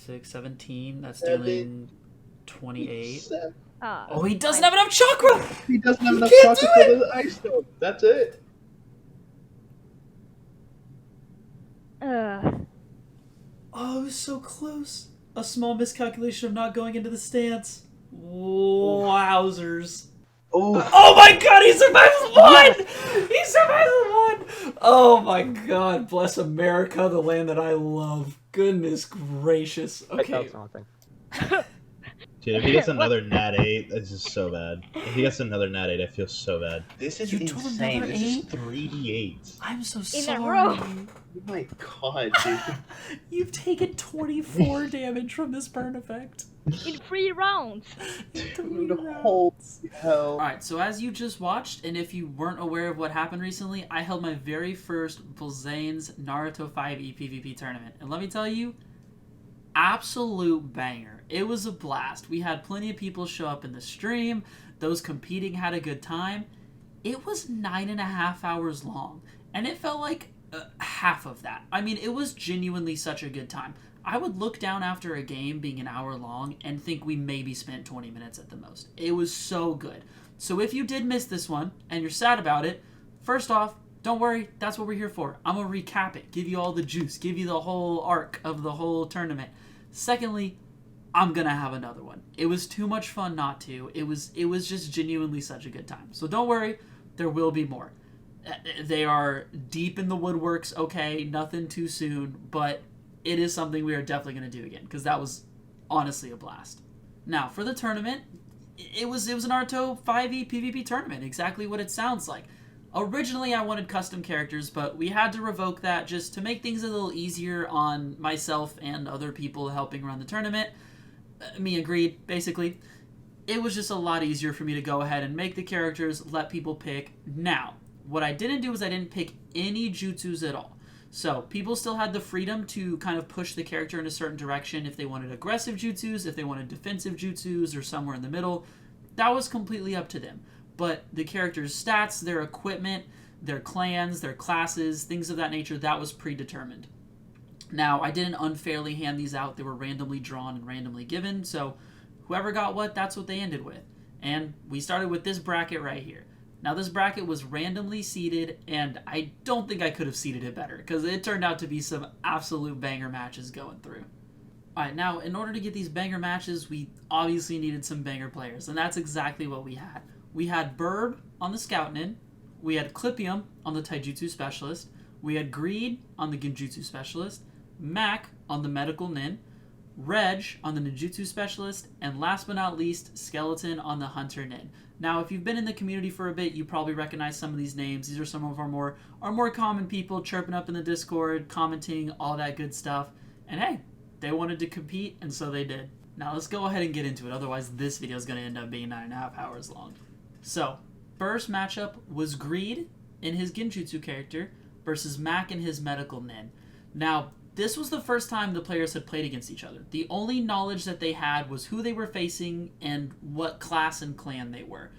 6, 17. That's dealing 28. Oh, he doesn't have enough chakra! He doesn't have enough can't chakra do for the ice stone. That's it. Oh, it was so close. A small miscalculation of not going into the stance. Wowzers. Oh my god, he survives one! He survives one! Oh my god, bless America, the land that I love. Goodness gracious. Okay. Dude, if he gets another nat 8, that's just so bad. If he gets another nat 8, I feel so bad. This is insane. This is 3d8. I'm so In a row. sorry. Oh my god, dude. You've taken 24 damage from this burn effect. In 3 rounds. Dude, holy hell. Alright, so as you just watched, and if you weren't aware of what happened recently, I held my very first Blzane's Naruto 5e PvP tournament. And let me tell you, absolute banger. It was a blast. We had plenty of people show up in the stream. Those competing had a good time. It was 9.5 hours long, and it felt like half of that. I mean, it was genuinely such a good time. I would look down after a game being an hour long and think we maybe spent 20 minutes at the most. It was so good. So if you did miss this one and you're sad about it, first off, don't worry, that's what we're here for. I'm going to recap it, give you all the juice, give you the whole arc of the whole tournament. Secondly, I'm going to have another one. It was too much fun not to. It was just genuinely such a good time. So don't worry, there will be more. They are deep in the woodworks, okay, nothing too soon, but it is something we are definitely going to do again, because that was honestly a blast. Now, for the tournament, it was an Naruto 5e PvP tournament, exactly what it sounds like. Originally, I wanted custom characters, but we had to revoke that just to make things a little easier on myself and other people helping run the tournament. Me agreed, basically. It was just a lot easier for me to go ahead and make the characters, let people pick. Now, what I didn't do is I didn't pick any jutsus at all. So, people still had the freedom to kind of push the character in a certain direction if they wanted aggressive jutsus, if they wanted defensive jutsus, or somewhere in the middle. That was completely up to them. But the character's stats, their equipment, their clans, their classes, things of that nature, that was predetermined. Now, I didn't unfairly hand these out. They were randomly drawn and randomly given, so whoever got what, that's what they ended with. And we started with this bracket right here. Now, this bracket was randomly seeded, and I don't think I could have seeded it better, because it turned out to be some absolute banger matches going through. Alright, now, in order to get these banger matches, we obviously needed some banger players, and that's exactly what we had. We had Birb on the Scout Nin, we had Clipium on the Taijutsu Specialist, we had Greed on the Genjutsu Specialist, Mac on the Medical Nin, Reg on the Ninjutsu Specialist, and last but not least, Skeleton on the Hunter Nin. Now, if you've been in the community for a bit, you probably recognize some of these names. These are some of our more common people chirping up in the Discord, commenting, all that good stuff. And hey, they wanted to compete, and so they did. Now, let's go ahead and get into it. Otherwise, this video is going to end up being 9.5 hours long. So, first matchup was Greed in his Genjutsu character versus Mac in his Medical Nin. Now, this was the first time the players had played against each other. The only knowledge that they had was who they were facing and what class and clan they were.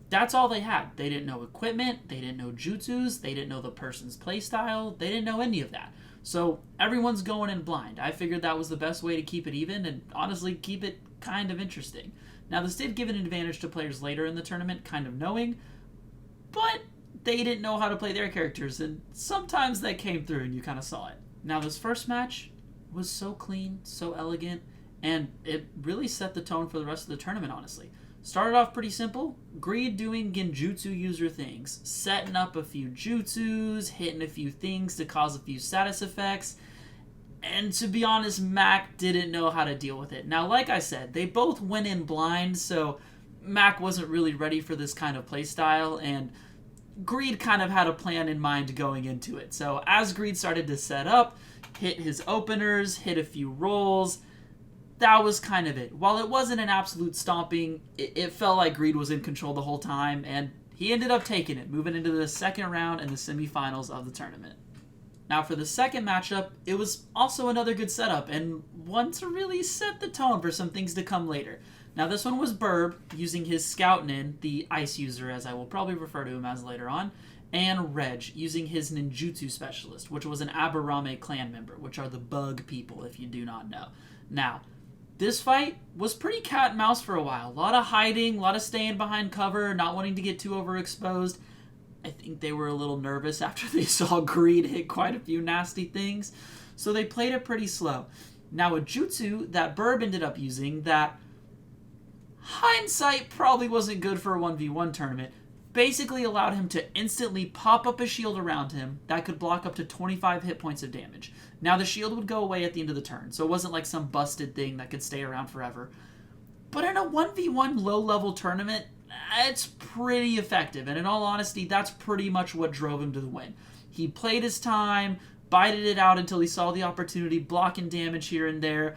That's all they had. They didn't know equipment, they didn't know jutsus, they didn't know the person's playstyle, they didn't know any of that. So everyone's going in blind. I figured that was the best way to keep it even and honestly keep it kind of interesting. Now, this did give an advantage to players later in the tournament, kind of knowing, but they didn't know how to play their characters, and sometimes that came through and you kind of saw it. Now, this first match was so clean, so elegant, and it really set the tone for the rest of the tournament, honestly. Started off pretty simple. Greed doing Genjutsu user things, setting up a few jutsus, hitting a few things to cause a few status effects, and to be honest, Mac didn't know how to deal with it. Now, like I said, they both went in blind, so Mac wasn't really ready for this kind of playstyle, and Greed kind of had a plan in mind going into it. So as Greed started to set up, hit his openers, hit a few rolls, that was kind of it. While it wasn't an absolute stomping, it felt like Greed was in control the whole time, and he ended up taking it, moving into the second round and the semifinals of the tournament. Now for the second matchup, it was also another good setup, and one to really set the tone for some things to come later. Now this one was Birb, using his Scout Nin, the Ice user as I will probably refer to him as later on, and Reg, using his Ninjutsu Specialist, which was an Aburame clan member, which are the bug people if you do not know. Now, this fight was pretty cat and mouse for a while. A lot of hiding, a lot of staying behind cover, not wanting to get too overexposed. I think they were a little nervous after they saw Greed hit quite a few nasty things, so they played it pretty slow. Now, a jutsu that Birb ended up using that hindsight probably wasn't good for a 1v1 tournament basically allowed him to instantly pop up a shield around him that could block up to 25 hit points of damage. Now, the shield would go away at the end of the turn, so it wasn't like some busted thing that could stay around forever. But in a 1v1 low-level tournament, it's pretty effective, and in all honesty, that's pretty much what drove him to the win. He played his time, bided it out until he saw the opportunity, blocking damage here and there.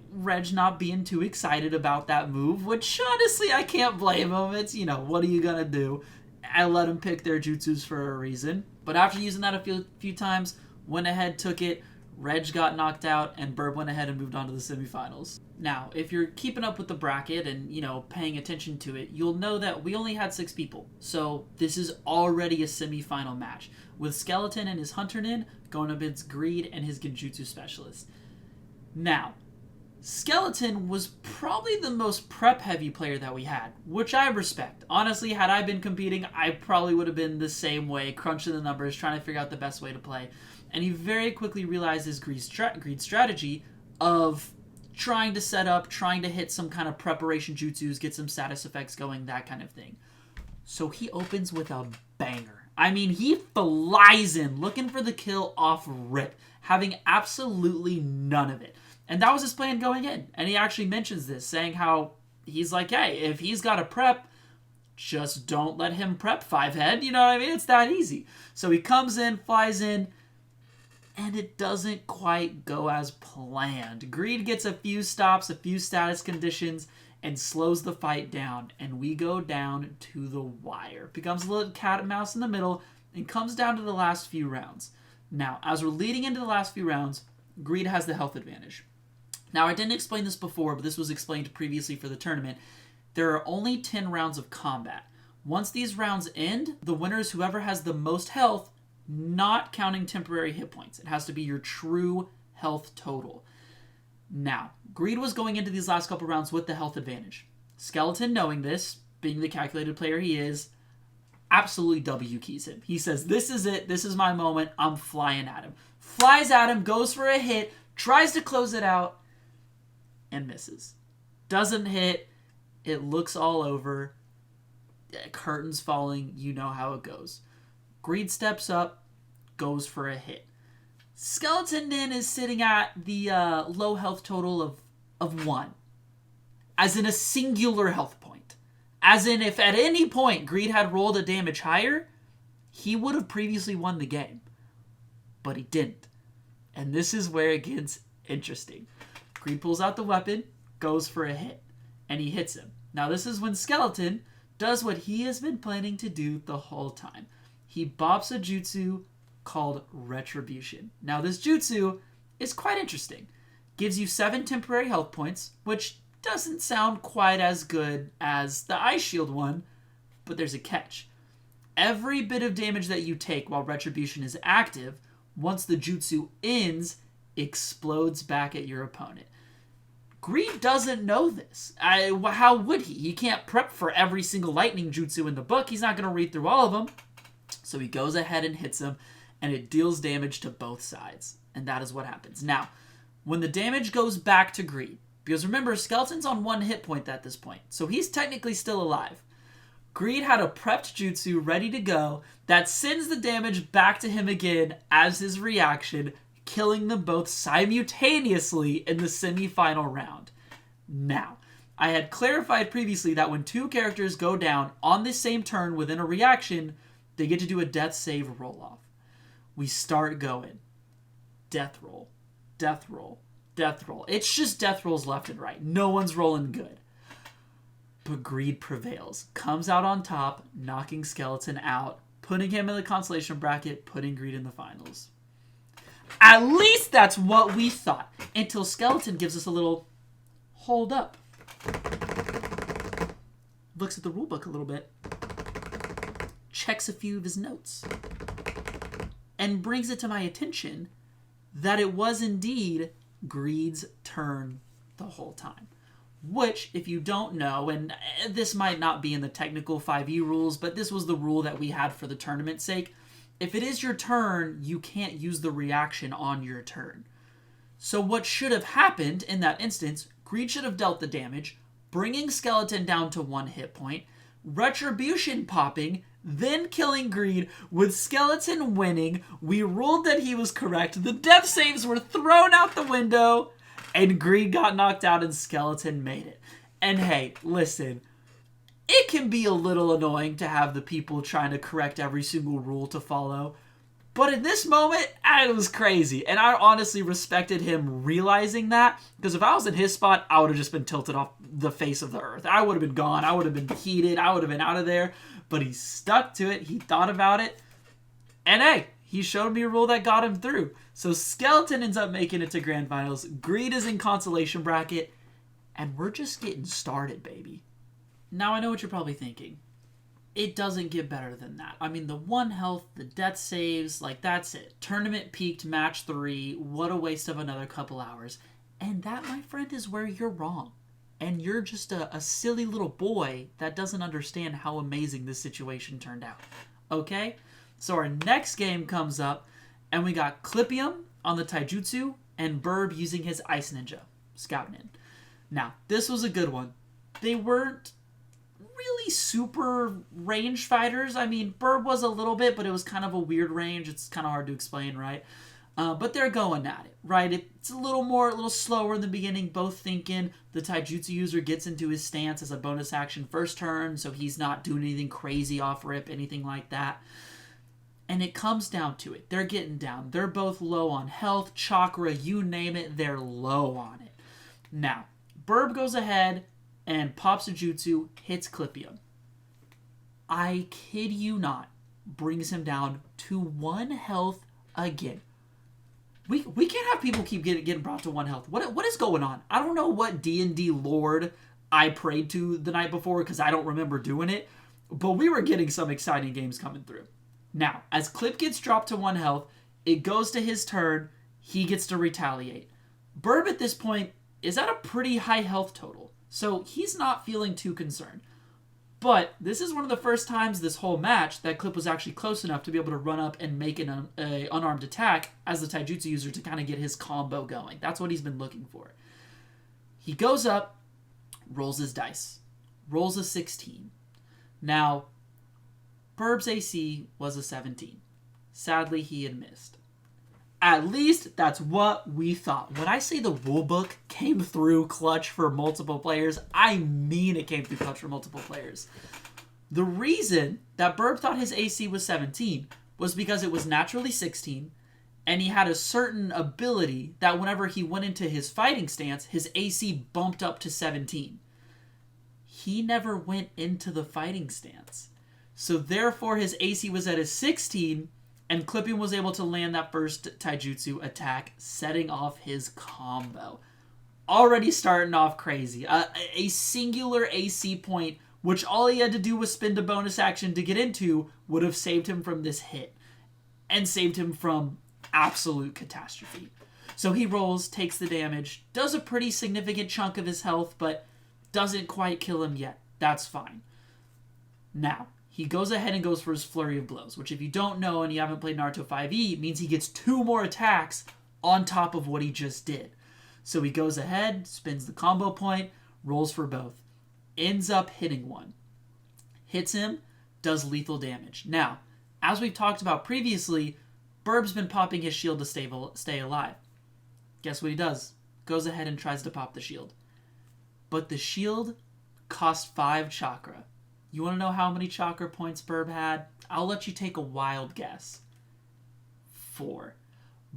Reg not being too excited about that move, which honestly I can't blame him. It's, what are you gonna do? I let him pick their jutsus for a reason. But after using that a few times, went ahead, took it, Reg got knocked out, and Birb went ahead and moved on to the semifinals. Now, if you're keeping up with the bracket and, paying attention to it, you'll know that we only had 6 people. So this is already a semifinal match, with Skeleton and his Hunter Nin going up against Greed and his Genjutsu Specialist. Now, Skeleton was probably the most prep-heavy player that we had, which I respect. Honestly, had I been competing, I probably would have been the same way, crunching the numbers, trying to figure out the best way to play. And he very quickly realized his Greed strategy of trying to set up, trying to hit some kind of preparation jutsus, get some status effects going, that kind of thing. So he opens with a banger. I mean, he flies in, looking for the kill off rip, having absolutely none of it. And that was his plan going in. And he actually mentions this, saying how he's like, hey, if he's got a prep, just don't let him prep 5-head. You know what I mean? It's that easy. So he comes in, flies in, and it doesn't quite go as planned. Greed gets a few stops, a few status conditions, and slows the fight down. And we go down to the wire. Becomes a little cat and mouse in the middle, and comes down to the last few rounds. Now, as we're leading into the last few rounds, Greed has the health advantage. Now, I didn't explain this before, but this was explained previously for the tournament. There are only 10 rounds of combat. Once these rounds end, the winner is whoever has the most health, not counting temporary hit points. It has to be your true health total. Now, Greed was going into these last couple rounds with the health advantage. Skeleton, knowing this, being the calculated player he is, absolutely W keys him. He says, this is it. This is my moment. I'm flying at him. Flies at him, goes for a hit, tries to close it out, and misses. Doesn't hit. It looks all over. Curtains falling. You know how it goes. Greed steps up, goes for a hit. Skeleton Nin is sitting at the low health total of 1. As in a singular health point. As in, if at any point Greed had rolled a damage higher, he would have previously won the game. But he didn't. And this is where it gets interesting. Greed pulls out the weapon, goes for a hit, and he hits him. Now this is when Skeleton does what he has been planning to do the whole time. He bops a jutsu called Retribution. Now this jutsu is quite interesting. Gives you 7 temporary health points, which doesn't sound quite as good as the Ice Shield one, but there's a catch. Every bit of damage that you take while Retribution is active, once the jutsu ends, explodes back at your opponent. Greed doesn't know this. How would he? He can't prep for every single lightning jutsu in the book. He's not going to read through all of them. So he goes ahead and hits him, and it deals damage to both sides. And that is what happens. Now, when the damage goes back to Greed, because remember, Skeleton's on 1 hit point at this point, so he's technically still alive. Greed had a prepped jutsu ready to go that sends the damage back to him again as his reaction, killing them both simultaneously in the semi-final round. Now, I had clarified previously that when 2 characters go down on the same turn within a reaction, they get to do a death save roll-off. We start going. Death roll. Death roll. Death roll. It's just death rolls left and right. No one's rolling good. But Greed prevails. Comes out on top, knocking Skeleton out, putting him in the Consolation Bracket, putting Greed in the finals. At least that's what we thought. Until Skeleton gives us a little hold up. Looks at the rulebook a little bit. Checks a few of his notes. And brings it to my attention that it was indeed Greed's turn the whole time. Which, if you don't know, and this might not be in the technical 5e rules, but this was the rule that we had for the tournament's sake. If it is your turn, you can't use the reaction on your turn. So what should have happened in that instance, Greed should have dealt the damage, bringing Skeleton down to 1 hit point, Retribution popping, then killing Greed, with Skeleton winning. We ruled that he was correct. The death saves were thrown out the window, and Greed got knocked out and Skeleton made it. And hey, listen, it can be a little annoying to have the people trying to correct every single rule to follow. But in this moment, it was crazy. And I honestly respected him realizing that. Because if I was in his spot, I would have just been tilted off the face of the earth. I would have been gone. I would have been heated. I would have been out of there. But he stuck to it. He thought about it. And hey, he showed me a rule that got him through. So Skeleton ends up making it to Grand Finals. Greed is in Consolation Bracket. And we're just getting started, baby. Now I know what you're probably thinking. It doesn't get better than that. I mean, the 1 health, the death saves, like that's it. Tournament peaked match 3. What a waste of another couple hours. And that, my friend, is where you're wrong. And you're just a silly little boy that doesn't understand how amazing this situation turned out. Okay? So our next game comes up, and we got Clipium on the Taijutsu, and Birb using his Ice Ninja, scouting in. Now, this was a good one. They weren't really super range fighters. I mean, Birb was a little bit, but it was kind of a weird range. It's kind of hard to explain, right? But they're going at it, right? It's a little slower in the beginning, both thinking the Taijutsu user gets into his stance as a bonus action first turn, so he's not doing anything crazy off rip, anything like that. And it comes down to it. They're getting down. They're both low on health, chakra, you name it, they're low on it. Now, Birb goes ahead and pops a jutsu, hits Clipium. I kid you not, brings him down to 1 health again. We can't have people keep getting brought to 1 health. What is going on? I don't know what D&D lord I prayed to the night before because I don't remember doing it, but we were getting some exciting games coming through. Now, as Clip gets dropped to 1 health, it goes to his turn. He gets to retaliate. Birb at this point is at a pretty high health total, so he's not feeling too concerned. But this is one of the first times this whole match that Clip was actually close enough to be able to run up and make an unarmed attack as the Taijutsu user to kind of get his combo going. That's what he's been looking for. He goes up, rolls his dice, rolls a 16. Now, Birb's AC was a 17. Sadly, he had missed. At least that's what we thought. When I say the rulebook came through clutch for multiple players, I mean it came through clutch for multiple players. The reason that Birb thought his AC was 17 was because it was naturally 16, and he had a certain ability that whenever he went into his fighting stance, his AC bumped up to 17. He never went into the fighting stance. So therefore his AC was at a 16, and Clipium was able to land that first Taijutsu attack, setting off his combo. Already starting off crazy. A singular AC point, which all he had to do was spend a bonus action to get into, would have saved him from this hit. And saved him from absolute catastrophe. So he rolls, takes the damage, does a pretty significant chunk of his health, but doesn't quite kill him yet. That's fine. Now, he goes ahead and goes for his Flurry of Blows, which if you don't know and you haven't played Naruto 5e, means he gets 2 more attacks on top of what he just did. So he goes ahead, spins the combo point, rolls for both. Ends up hitting one. Hits him, does lethal damage. Now, as we've talked about previously, Birb's been popping his shield to stay alive. Guess what he does? Goes ahead and tries to pop the shield. But the shield cost 5 chakra. You want to know how many chakra points Birb had? I'll let you take a wild guess. 4.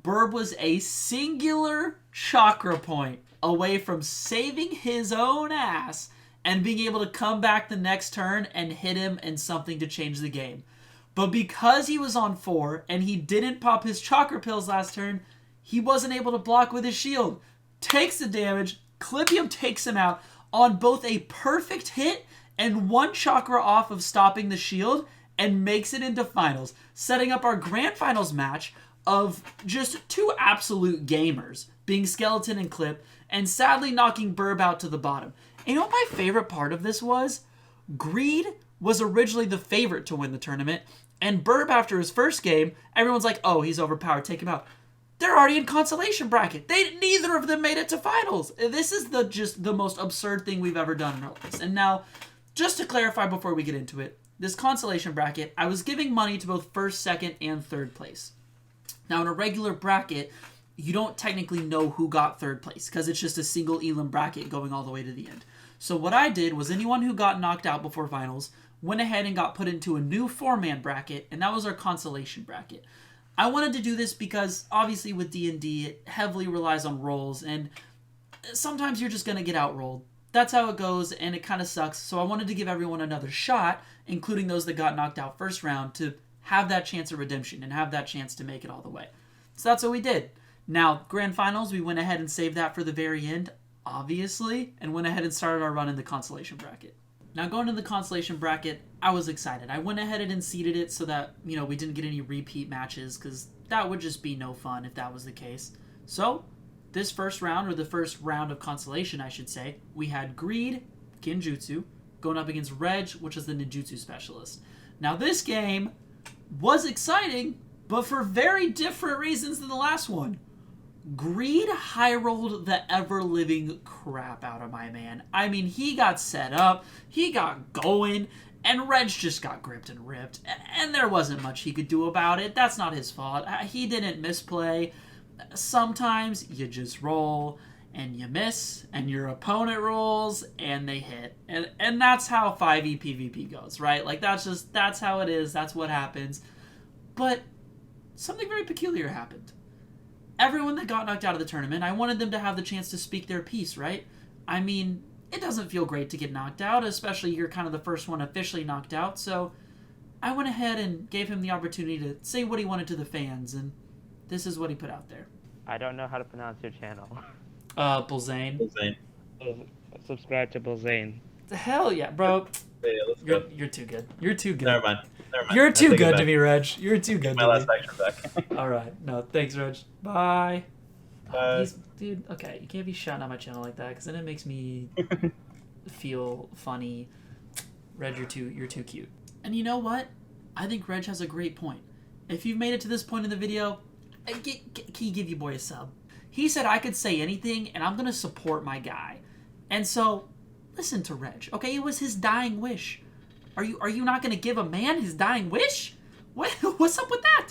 Birb was a singular chakra point away from saving his own ass and being able to come back the next turn and hit him and something to change the game. But because he was on 4 and he didn't pop his chakra pills last turn, he wasn't able to block with his shield. Takes the damage, Clipium takes him out on both a perfect hit and 1 chakra off of stopping the shield, and makes it into finals, setting up our grand finals match of just 2 absolute gamers being Skeleton and Clip, and sadly knocking Burb out to the bottom. And you know what my favorite part of this was? Greed was originally the favorite to win the tournament, and Burb, after his first game, everyone's like, oh, he's overpowered, take him out. They're already in Consolation Bracket. Neither of them made it to finals. This is just the most absurd thing we've ever done in our lives. And now, just to clarify before we get into it, this Consolation Bracket, I was giving money to both first, second, and third place. Now, in a regular bracket, you don't technically know who got third place because it's just a single Elam bracket going all the way to the end. So what I did was anyone who got knocked out before finals went ahead and got put into a new 4-man bracket, and that was our Consolation Bracket. I wanted to do this because, obviously, with D&D, it heavily relies on rolls, and sometimes you're just going to get outrolled. That's how it goes, and it kind of sucks, so I wanted to give everyone another shot, including those that got knocked out first round, to have that chance of redemption and have that chance to make it all the way. So that's what we did. Now, Grand Finals, we went ahead and saved that for the very end, obviously, and went ahead and started our run in the Consolation Bracket. Now, going to the Consolation Bracket, I was excited. I went ahead and seeded it so that, we didn't get any repeat matches, because that would just be no fun if that was the case. So, this first round, or the first round of Consolation, I should say, we had Greed, Genjutsu, going up against Reg, which is the Ninjutsu specialist. Now, this game was exciting, but for very different reasons than the last one. Greed high-rolled the ever-living crap out of my man. I mean, he got set up, he got going, and Reg just got gripped and ripped. And there wasn't much he could do about it. That's not his fault. He didn't misplay. Sometimes you just roll, and you miss, and your opponent rolls, and they hit. And that's how 5e PvP goes, right? Like, that's how it is. That's what happens. But something very peculiar happened. Everyone that got knocked out of the tournament, I wanted them to have the chance to speak their piece, right? I mean, it doesn't feel great to get knocked out, especially you're kind of the first one officially knocked out, so I went ahead and gave him the opportunity to say what he wanted to the fans, and this is what he put out there. I don't know how to pronounce your channel. Blzane. Blzane. Subscribe to Blzane. Hell yeah, bro. Yeah, let's go. You're too good. You're too good. Never mind. You're too good to me, Reg. You're too good My to last me. action back. All right. No, thanks, Reg. Bye. Bye. Dude, okay, you can't be shouting out my channel like that, because then it makes me feel funny. Reg, you're too cute. And you know what? I think Reg has a great point. If you've made it to this point in the video, can you give you boy a sub? He said I could say anything, and I'm going to support my guy. And so, listen to Reg, okay? It was his dying wish. Are you not going to give a man his dying wish? What's up with that?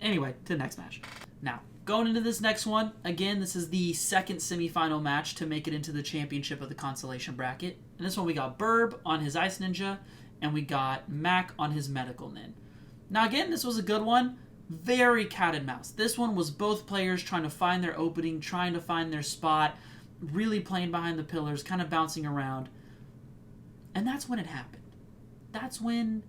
Anyway, to the next match. Now, going into this next one, again, this is the second semifinal match to make it into the championship of the Consolation Bracket. And this one we got Burb on his Ice Ninja, and we got Mac on his Medical Nin. Now again, this was a good one. Very cat and mouse. This one was both players trying to find their opening, trying to find their spot, really playing behind the pillars, kind of bouncing around. And that's when it happened. That's when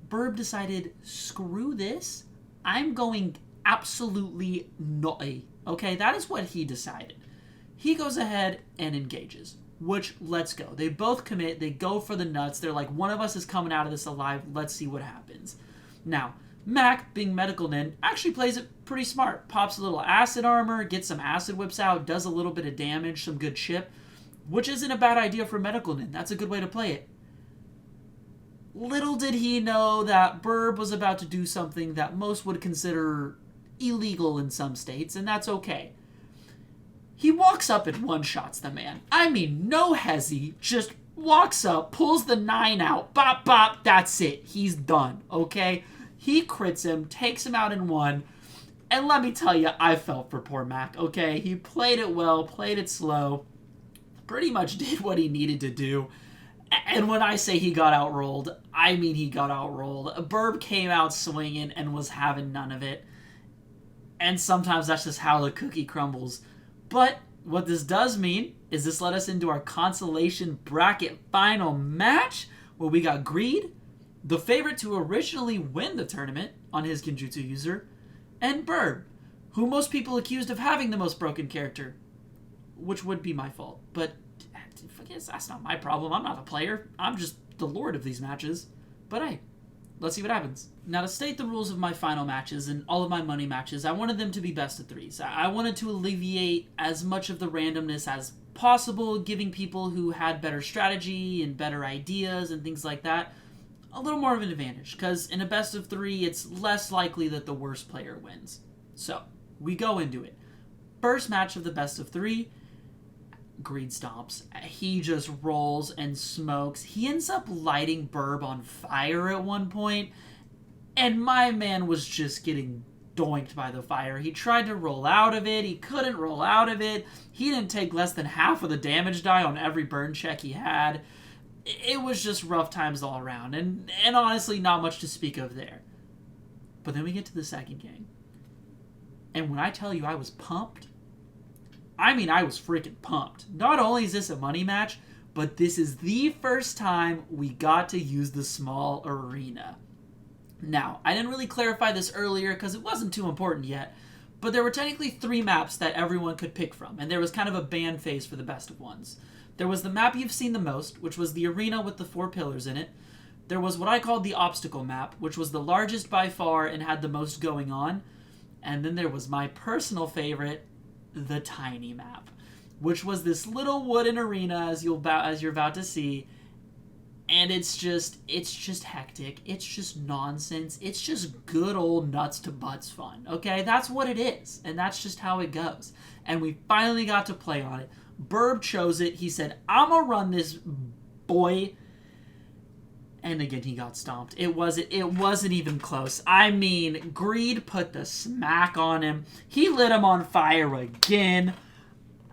Burb decided, screw this, I'm going absolutely naughty. Okay, that is what he decided. He goes ahead and engages, which, let's go. They both commit, they go for the nuts, they're like, one of us is coming out of this alive, let's see what happens. Now, Mac, being Medical Nin, actually plays it pretty smart. Pops a little acid armor, gets some acid whips out, does a little bit of damage, some good chip, which isn't a bad idea for Medical Nin. That's a good way to play it. Little did he know that Burb was about to do something that most would consider illegal in some states, and that's okay. He walks up and one-shots the man. I mean, no hezzy, just walks up, pulls the 9 out, bop, bop, that's it. He's done, okay? He crits him, takes him out in one, and let me tell you, I felt for poor Mac, okay? He played it well, played it slow, pretty much did what he needed to do. And when I say he got outrolled, I mean he got outrolled. Burb came out swinging and was having none of it. And sometimes that's just how the cookie crumbles. But what this does mean is this led us into our Consolation Bracket final match, where we got Greed, the favorite to originally win the tournament on his Genjutsu user, and Burb, who most people accused of having the most broken character, which would be my fault. But I guess that's not my problem. I'm not a player. I'm just the lord of these matches. But hey, let's see what happens. Now, to state the rules of my final matches and all of my money matches, I wanted them to be best of threes. I wanted to alleviate as much of the randomness as possible, giving people who had better strategy and better ideas and things like that a little more of an advantage, because in a best of three, it's less likely that the worst player wins. So, we go into it. First match of the best of three, Greed stomps. He just rolls and smokes. He ends up lighting Birb on fire at one point, and my man was just getting doinked by the fire. He tried to roll out of it. He couldn't roll out of it. He didn't take less than half of the damage die on every burn check he had. It was just rough times all around, and honestly, not much to speak of there. But then we get to the second game. And when I tell you I was pumped, I mean I was freaking pumped. Not only is this a money match, but this is the first time we got to use the small arena. Now, I didn't really clarify this earlier because it wasn't too important yet, but there were technically 3 maps that everyone could pick from, and there was kind of a ban phase for the best of ones. There was the map you've seen the most, which was the arena with the 4 pillars in it. There was what I called the obstacle map, which was the largest by far and had the most going on. And then there was my personal favorite, the tiny map, which was this little wooden arena as you're about to see. And it's just hectic. It's just nonsense. It's just good old nuts to butts fun. Okay, that's what it is, and that's just how it goes. And we finally got to play on it. Birb chose it. He said, "I'm gonna run this, boy." And again, he got stomped. It wasn't even close. I mean, Greed put the smack on him. He lit him on fire again.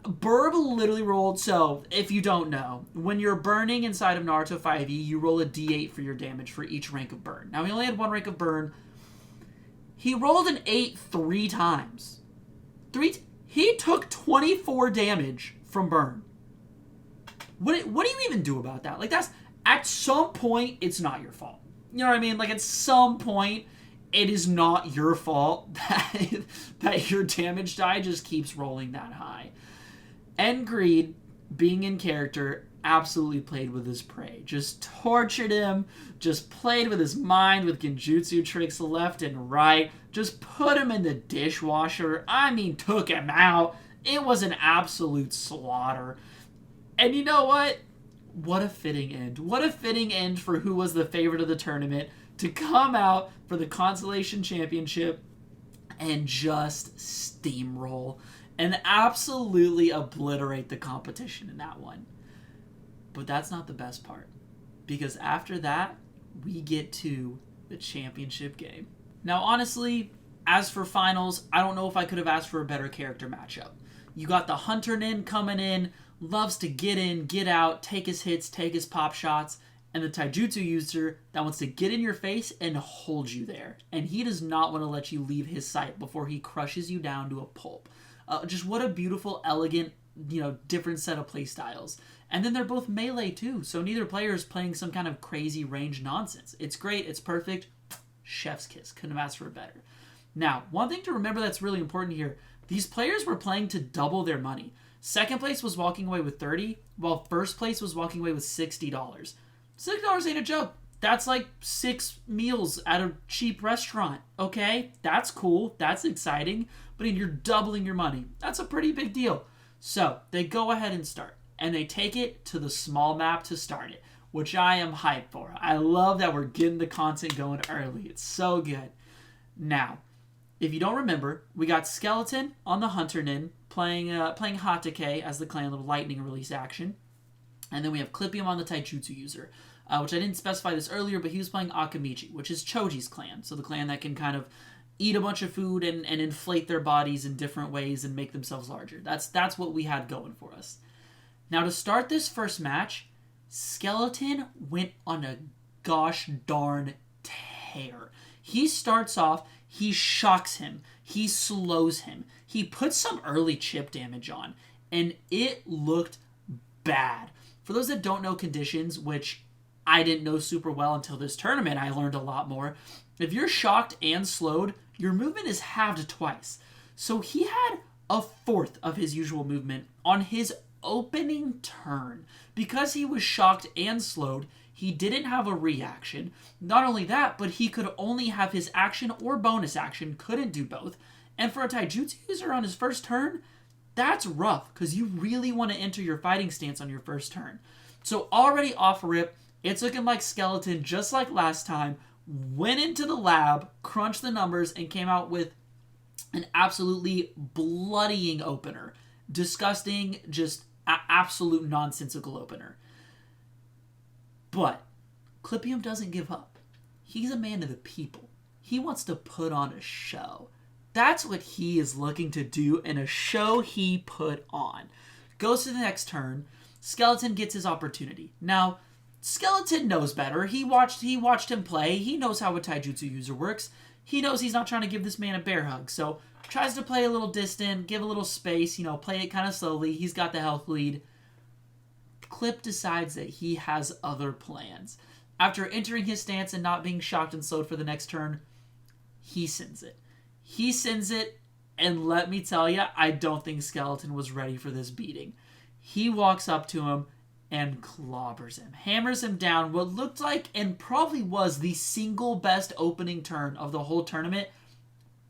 Birb literally rolled. So, if you don't know, when you're burning inside of Naruto 5e, you roll a d8 for your damage for each rank of burn. Now, he only had 1 rank of burn. He rolled an 8 3 times. He took 24 damage from burn. What do you even do about that? Like, that's... At some point, it's not your fault. You know what I mean? Like, at some point, it is not your fault that your damage die just keeps rolling that high. And Greed, being in character, absolutely played with his prey. Just tortured him, just played with his mind with genjutsu tricks left and right, just put him in the dishwasher. I mean, took him out. It was an absolute slaughter. And you know what? What a fitting end. What a fitting end for who was the favorite of the tournament to come out for the Consolation Championship and just steamroll and absolutely obliterate the competition in that one. But that's not the best part, because after that, we get to the championship game. Now, honestly, as for finals, I don't know if I could have asked for a better character matchup. You got the Hunter Nin coming in, loves to get in, get out, take his hits, take his pop shots, and the taijutsu user that wants to get in your face and hold you there. And he does not want to let you leave his sight before he crushes you down to a pulp. Just what a beautiful, elegant, different set of play styles. And then they're both melee too, so neither player is playing some kind of crazy range nonsense. It's great, it's perfect. Chef's kiss. Couldn't have asked for it better. Now, one thing to remember that's really important here, these players were playing to double their money. Second place was walking away with $30, while first place was walking away with $60. $60 ain't a joke. That's like 6 meals at a cheap restaurant, okay? That's cool. That's exciting. But you're doubling your money. That's a pretty big deal. So they go ahead and start. And they take it to the small map to start it, which I am hyped for. I love that we're getting the content going early. It's so good. Now, if you don't remember, we got Skeleton on the Hunter Nin playing Hatake as the clan, little lightning release action. And then we have Clipium on the Taijutsu user, which I didn't specify this earlier, but he was playing Akamichi, which is Choji's clan. So the clan that can kind of eat a bunch of food and inflate their bodies in different ways and make themselves larger. That's what we had going for us. Now to start this first match, Skeleton went on a gosh darn tear. He starts off, he shocks him, he slows him, he puts some early chip damage on, and it looked bad. For those that don't know conditions, which I didn't know super well until this tournament, I learned a lot more. If you're shocked and slowed, your movement is halved twice. So he had a fourth of his usual movement on his opening turn. Because he was shocked and slowed, He didn't have a reaction. Not only that, but he could only have his action or bonus action, couldn't do both. And for a taijutsu user on his first turn, that's rough, because you really want to enter your fighting stance on your first turn. So already off rip, it's looking like Skeleton, just like last time, went into the lab, crunched the numbers, and came out with an absolutely bloodying opener. Disgusting, just absolute nonsensical opener. But Clipium doesn't give up. He's a man of the people. He wants to put on a show. That's what he is looking to do in a show he put on. Goes to the next turn. Skeleton gets his opportunity. Now, Skeleton knows better. He watched him play. He knows how a taijutsu user works. He knows he's not trying to give this man a bear hug. So tries to play a little distant, give a little space, play it kind of slowly. He's got the health lead. Clip decides that he has other plans. After entering his stance and not being shocked and slowed for the next turn, he sends it. He sends it, and let me tell you, I don't think Skeleton was ready for this beating. He walks up to him and clobbers him. Hammers him down what looked like and probably was the single best opening turn of the whole tournament,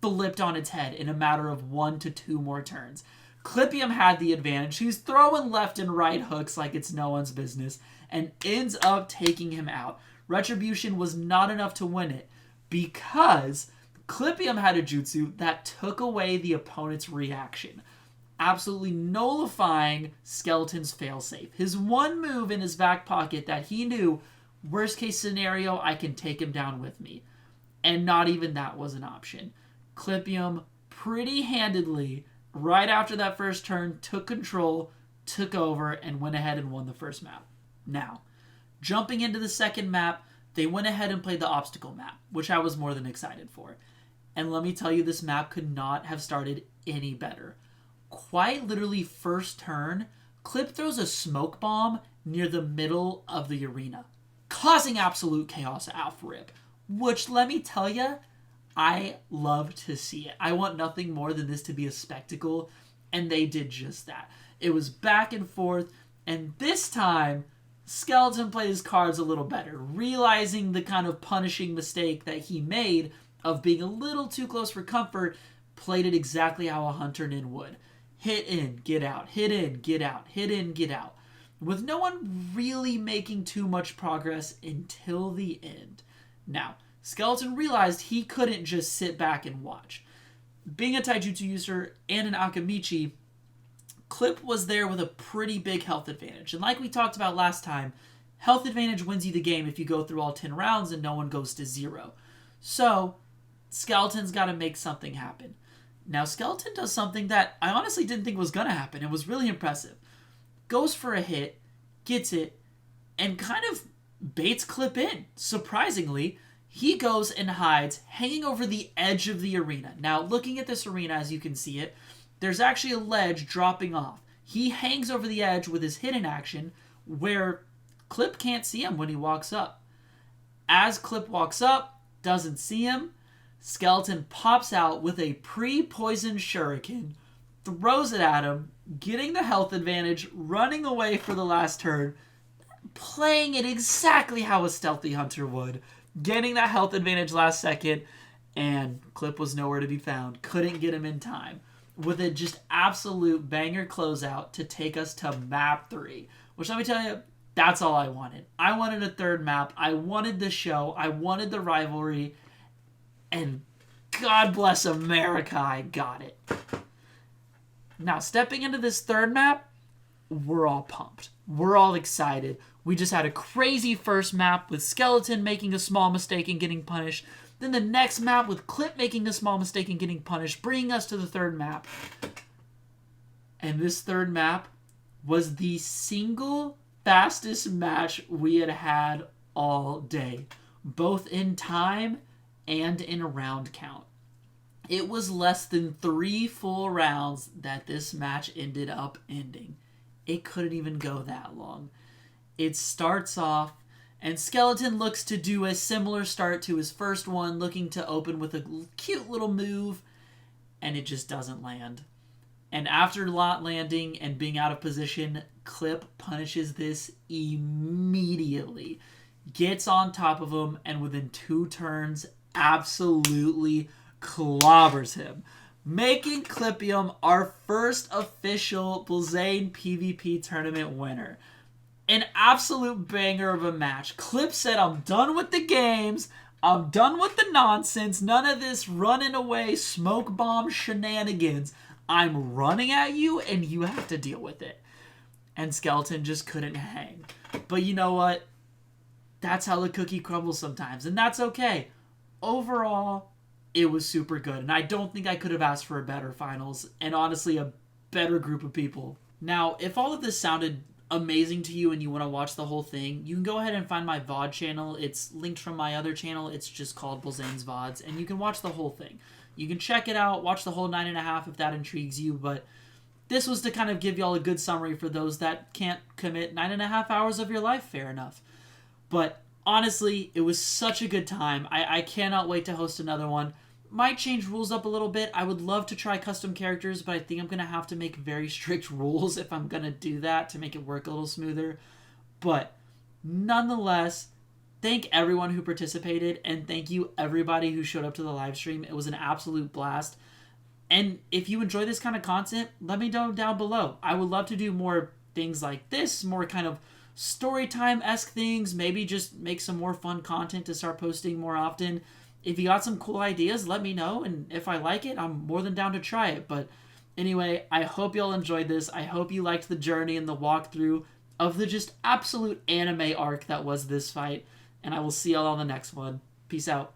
flipped on its head in a matter of 1 to 2 more turns. Clipium had the advantage. He's throwing left and right hooks like it's no one's business and ends up taking him out. Retribution was not enough to win it because Clipium had a jutsu that took away the opponent's reaction, absolutely nullifying Skeleton's failsafe. His one move in his back pocket that he knew, worst case scenario, I can take him down with me. And not even that was an option. Clipium pretty handedly, right after that first turn, took control, took over, and went ahead and won the first map. Now, jumping into the second map, they went ahead and played the obstacle map, which I was more than excited for. And let me tell you, this map could not have started any better. Quite literally first turn, Clip throws a smoke bomb near the middle of the arena, causing absolute chaos off rip, which, let me tell you, I love to see it. I want nothing more than this to be a spectacle, and they did just that. It was back and forth, and this time, Skeleton played his cards a little better, realizing the kind of punishing mistake that he made of being a little too close for comfort, played it exactly how a Hunter Nin would. Hit in, get out, hit in, get out, hit in, get out. With no one really making too much progress until the end. Now, Skeleton realized he couldn't just sit back and watch. Being a taijutsu user and an Akamichi, Clip was there with a pretty big health advantage. And like we talked about last time, health advantage wins you the game if you go through all 10 rounds and no one goes to 0. So, Skeleton's got to make something happen. Now, Skeleton does something that I honestly didn't think was going to happen. It was really impressive. Goes for a hit, gets it, and kind of baits Clip in. Surprisingly, he goes and hides, hanging over the edge of the arena. Now, looking at this arena as you can see it, there's actually a ledge dropping off. He hangs over the edge with his hidden action, where Clip can't see him when he walks up. As Clip walks up, doesn't see him, Skeleton pops out with a pre-poisoned shuriken, throws it at him, getting the health advantage, running away for the last turn, playing it exactly how a stealthy hunter would, getting that health advantage last second, and Clip was nowhere to be found. Couldn't get him in time. With a just absolute banger closeout to take us to map 3. Which, let me tell you, that's all I wanted. I wanted a third map. I wanted the show. I wanted the rivalry. And God bless America, I got it. Now, stepping into this third map, we're all pumped. We're all excited. We just had a crazy first map with Skeleton making a small mistake and getting punished. Then the next map with Clip making a small mistake and getting punished, bringing us to the third map. And this third map was the single fastest match we had had all day, both in time and in round count. It was less than 3 full rounds that this match ended up ending. It couldn't even go that long. It starts off, and Skeleton looks to do a similar start to his first one, looking to open with a cute little move, and it just doesn't land. And after not landing and being out of position, Clip punishes this immediately. gets on top of him, and within 2 turns, absolutely clobbers him, making Clipium our first official Blzane PvP tournament winner. An absolute banger of a match. Clip said, I'm done with the games. I'm done with the nonsense. None of this running away, smoke bomb shenanigans. I'm running at you, and you have to deal with it. And Skeleton just couldn't hang. But you know what? That's how the cookie crumbles sometimes, and that's okay. Overall, it was super good, and I don't think I could have asked for a better finals, and honestly, a better group of people. Now, if all of this sounded amazing to you and you want to watch the whole thing, you can go ahead and find my VOD channel. It's linked from my other channel. It's just called Blzane's VODs, and you can watch the whole thing. You can check it out, watch the whole 9.5 if that intrigues you, but this was to kind of give y'all a good summary for those that can't commit 9.5 hours of your life, fair enough. But honestly, it was such a good time. I cannot wait to host another one. Might change rules up a little bit. I would love to try custom characters, but I think I'm going to have to make very strict rules if I'm going to do that to make it work a little smoother. But nonetheless, thank everyone who participated, and thank you everybody who showed up to the live stream. It was an absolute blast. And if you enjoy this kind of content, let me know down below. I would love to do more things like this, more kind of story time-esque things, maybe just make some more fun content to start posting more often. If you got some cool ideas, let me know, and if I like it, I'm more than down to try it. But anyway, I hope y'all enjoyed this. I hope you liked the journey and the walkthrough of the just absolute anime arc that was this fight, and I will see y'all on the next one. Peace out.